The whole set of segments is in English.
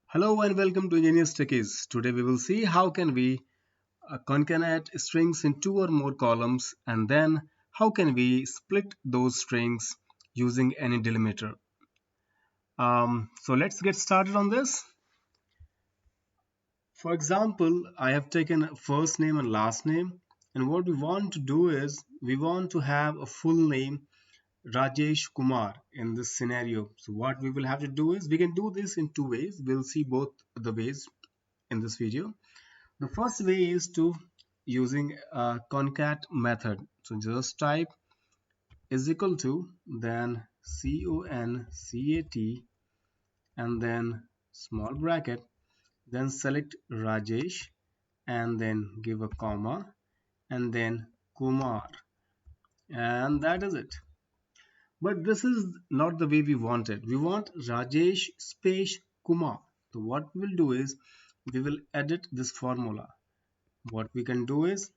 Hello and welcome to Engineers Techies. Today we will see how can we concatenate strings in two or more columns, and then how can we split those strings using any delimiter. So let's get started on this. For example, I have taken first name and last name, and what we want to do is we want to have a full name Rajesh Kumar in this scenario. So what we will have to do is we can do this in two ways. We'll see both the ways in this video. The first way is to using a concat method. So just type is equal to then concat and then small bracket, then select Rajesh and then give a comma and then Kumar, and that is it. But this is not the way we want it. We want Rajesh space Kumar. So what we will do is we will edit this formula. What we can do is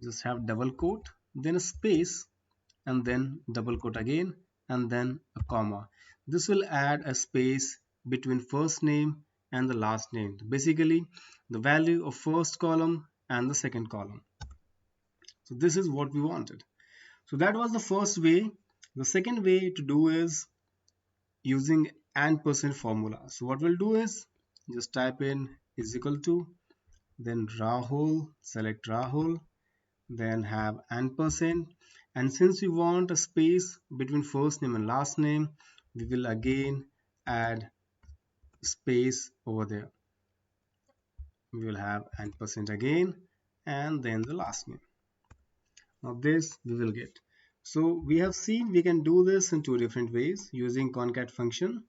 just have double quote, then a space, and then double quote again, and then a comma. This will add a space between first name and the last name, basically the value of first column and the second column. So this is what we wanted. So that was the first way. The second way to do is using and% formula. So what we'll do is just type in is equal to, then Rahul, select Rahul, then have and%, and since we want a space between first name and last name, we will again add space over there. We will have and% again, and then the last name. Now this we will get. So we have seen we can do this in two different ways using concat function,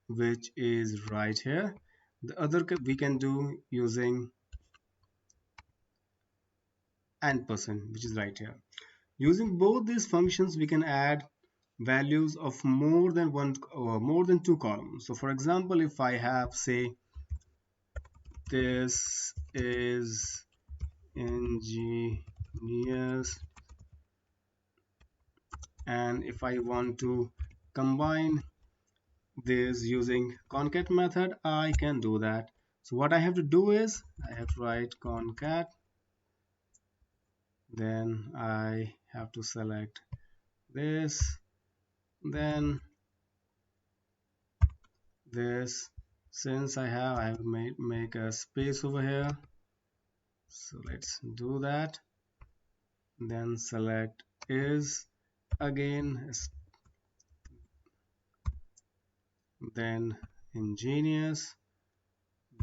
which is right here. The other we can do using and%, which is right here. Using both these functions, we can add values of more than one or more than two columns. So for example, if I have, say, this is engineers, and if I want to combine this using concat method, I can do that. So what I have to do is I have to write concat, then I have to select this, then this. Since I have make a space over here, so let's do that. Then select is again, then ingenious,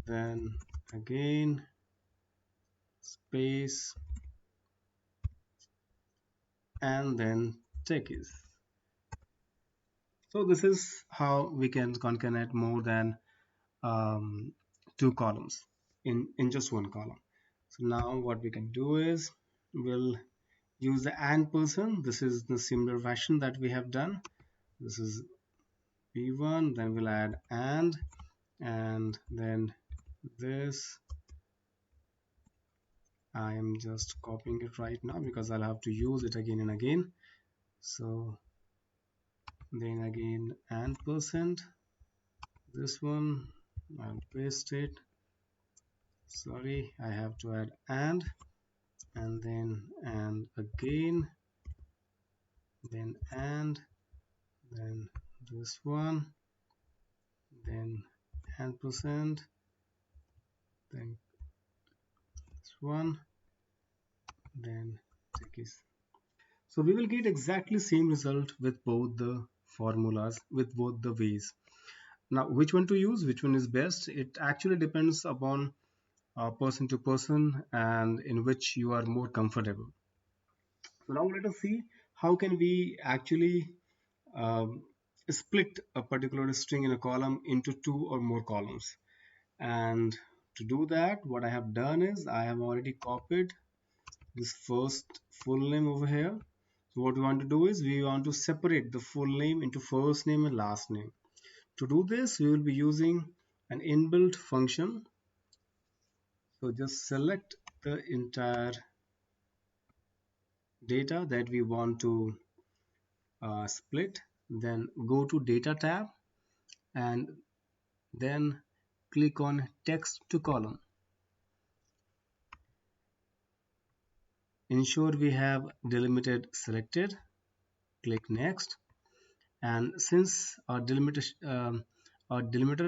then again space, and then techies. So this is how we can concatenate more than two columns in just one column. So now what we can do is we'll use the and%. This is the similar fashion that we have done. This is p1, then we'll add and then this. I am just copying it right now because I'll have to use it again and again. So then again and%, this one I'll paste it. Sorry, I have to add and then and again, then and then this one, then and%, then this one, then techies. So we will get exactly same result with both the formulas, with both the ways. Now which one to use, which one is best, it actually depends upon person to person and in which you are more comfortable. So now let us see how can we actually um, split a particular string in a column into two or more columns. And to do that, what I have done is I have already copied this first full name over here. So what we want to do is we want to separate the full name into first name and last name. To do this, we will be using an inbuilt function. So just select the entire data that we want to split, then go to data tab, and then click on text to column. Ensure we have delimited selected. Click next. And since our delimiter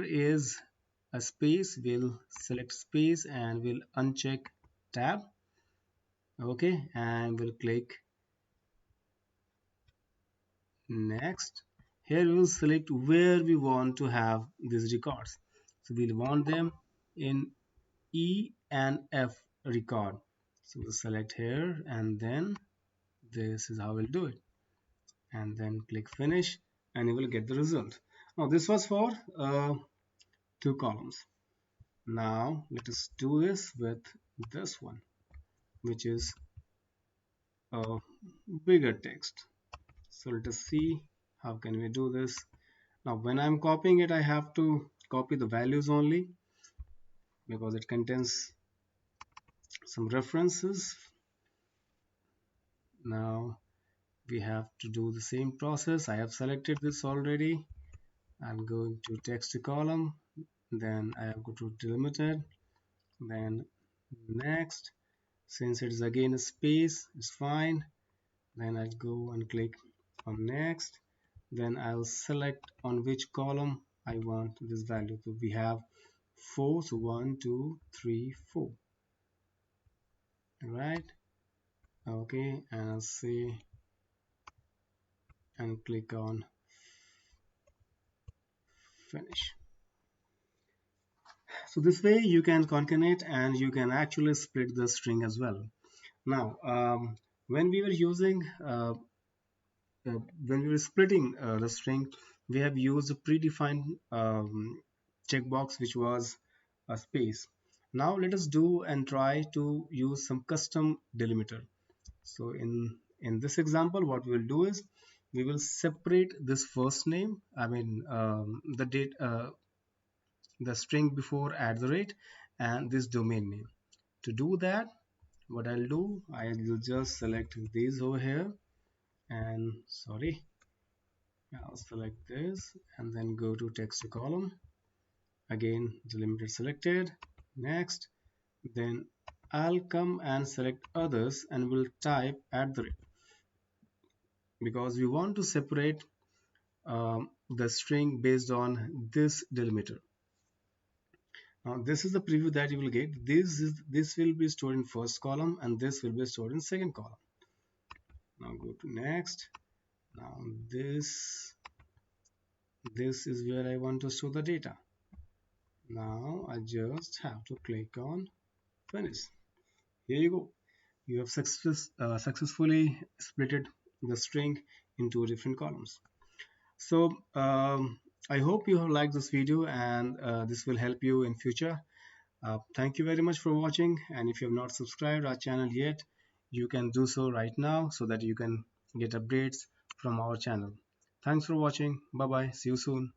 is a space, we'll select space and we'll uncheck tab. Okay, and we'll click next. Here we will select where we want to have these records. So we'll want them in E and F record. So we'll select here and then this is how we'll do it. And then click finish and you will get the result. Now this was for two columns. Now let us do this with this one, which is a bigger text. So let us see how can we do this. Now when I'm copying it, I have to copy the values only because it contains some references. Now we have to do the same process. I have selected this already. I'm going to text to column, then I have go to delimited, then next. Since it is again a space, it's fine. Then I'll go and click on next. Then I'll select on which column I want this value. So we have 4, so 1, 2, 3, 4. Right? Okay, and I'll say and click on finish. So this way you can concatenate and you can actually split the string as well. Now, when we were using when we were splitting the string, we have used a predefined checkbox which was a space. Now let us do and try to use some custom delimiter. So in this example, what we will do is we will separate this first name, I mean the date, the string before at the rate, and this domain name. To do that, what I'll do, I will just select these over here, and sorry, I'll select this and then go to text to column. Again, delimiter selected. Next, then I'll come and select others and will type at the rate because we want to separate the string based on this delimiter. Now this is the preview that you will get. This will be stored in first column and this will be stored in second column. Now go to next. Now this is where I want to store the data. Now I just have to click on finish. Here you go. You have successfully splitted the string into different columns. So I hope you have liked this video and this will help you in future. Thank you very much for watching, and if you have not subscribed our channel yet, you can do so right now so that you can get updates from our channel. Thanks for watching. Bye bye. See you soon.